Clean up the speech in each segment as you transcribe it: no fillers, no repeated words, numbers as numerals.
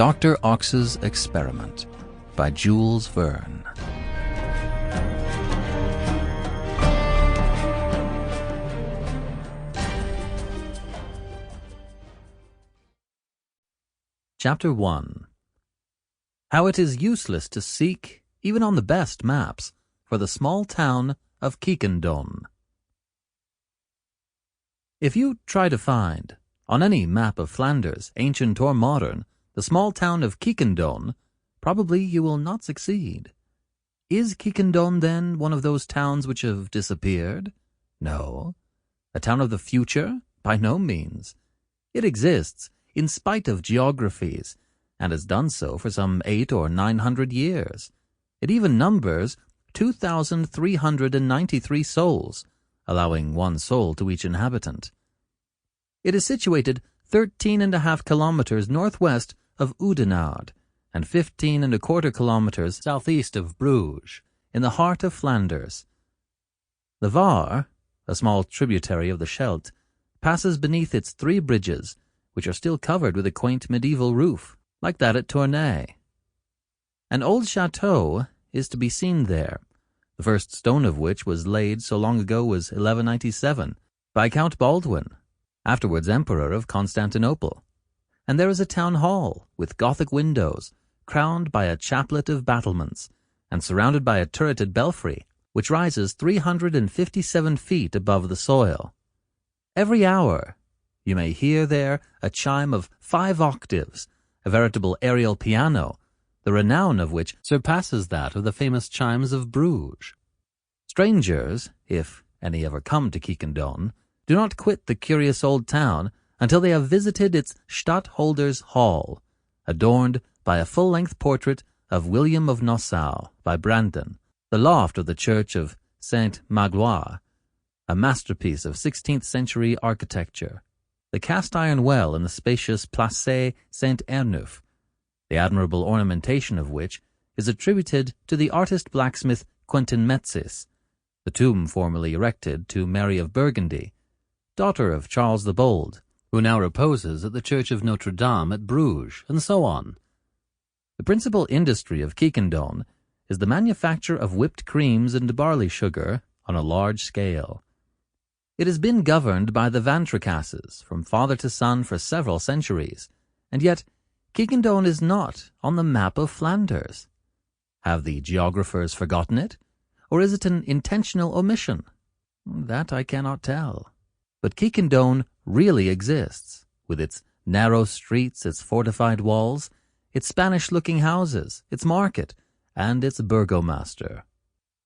Dr. Ox's Experiment by Jules Verne. Chapter 1. How it is useless to seek, even on the best maps, for the small town of Quiquendone. If you try to find, on any map of Flanders, ancient or modern, the small town of Quiquendone, probably you will not succeed. Is Quiquendone, then, one of those towns which have disappeared? No. A town of the future? By no means. It exists, in spite of geographies, and has done so for some 800 or 900 years. It even numbers 2,393 souls, allowing 1 soul to each inhabitant. It is situated 13.5 kilometers northwest of Oudenaarde and 15.25 kilometers southeast of Bruges, in the heart of Flanders. The Var, a small tributary of the Scheldt, passes beneath its 3 bridges, which are still covered with a quaint medieval roof, like that at Tournai. An old chateau is to be seen there, the first stone of which was laid so long ago as 1197 by Count Baldwin, afterwards Emperor of Constantinople. And there is a town hall with Gothic windows, crowned by a chaplet of battlements, and surrounded by a turreted belfry, which rises 357 feet above the soil. Every hour you may hear there a chime of 5 octaves, a veritable aerial piano, the renown of which surpasses that of the famous chimes of Bruges. Strangers, if any ever come to Quiquendone, do not quit the curious old town until they have visited its Stadtholder's Hall, adorned by a full-length portrait of William of Nassau by Brandon, the loft of the church of Saint-Magloire, a masterpiece of 16th-century architecture, the cast-iron well in the spacious Place Saint-Ernest, the admirable ornamentation of which is attributed to the artist-blacksmith Quentin Metzys, the tomb formerly erected to Mary of Burgundy, daughter of Charles the Bold, who now reposes at the Church of Notre Dame at Bruges, and so on. The principal industry of Quiquendone is the manufacture of whipped creams and barley sugar on a large scale. It has been governed by the Van Tricasses from father to son for several centuries, and yet Quiquendone is not on the map of Flanders. Have the geographers forgotten it, or is it an intentional omission? That I cannot tell. But Quiquendone really exists, with its narrow streets, its fortified walls, its Spanish-looking houses, its market, and its burgomaster.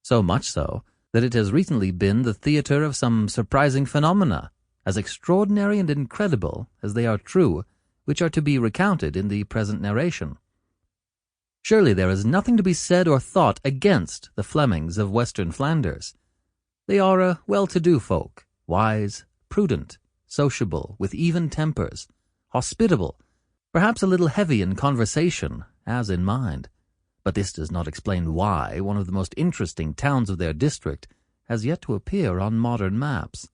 So much so that it has recently been the theatre of some surprising phenomena, as extraordinary and incredible as they are true, which are to be recounted in the present narration. Surely there is nothing to be said or thought against the Flemings of Western Flanders. They are a well-to-do folk, wise, prudent, sociable, with even tempers, hospitable, perhaps a little heavy in conversation, as in mind. But this does not explain why one of the most interesting towns of their district has yet to appear on modern maps.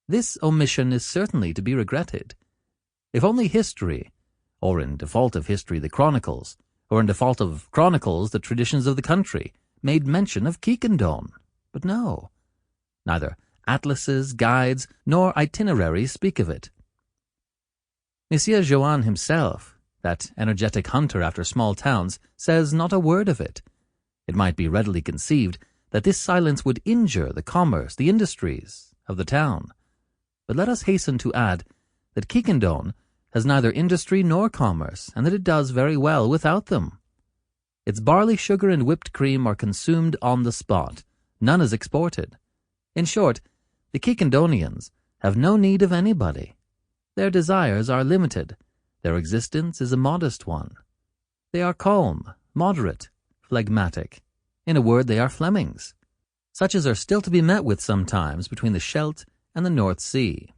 This omission is certainly to be regretted. If only history, or in default of history the chronicles, or in default of chronicles the traditions of the country, made mention of Quiquendone. But no, neither atlases, guides, nor itineraries speak of it. Monsieur Joanne himself, that energetic hunter after small towns, says not a word of it. It might be readily conceived that this silence would injure the commerce, the industries of the town. But let us hasten to add that Quiquendone has neither industry nor commerce, and that it does very well without them. Its barley sugar and whipped cream are consumed on the spot. None is exported. In short, the Quiquendonians have no need of anybody. Their desires are limited. Their existence is a modest one. They are calm, moderate, phlegmatic. In a word, they are Flemings, such as are still to be met with sometimes between the Scheldt and the North Sea.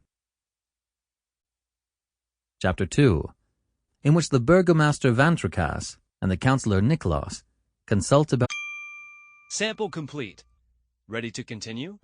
Chapter 2, in which the burgomaster Van Tricasse and the councillor Nicholas consult about... Sample complete. Ready to continue?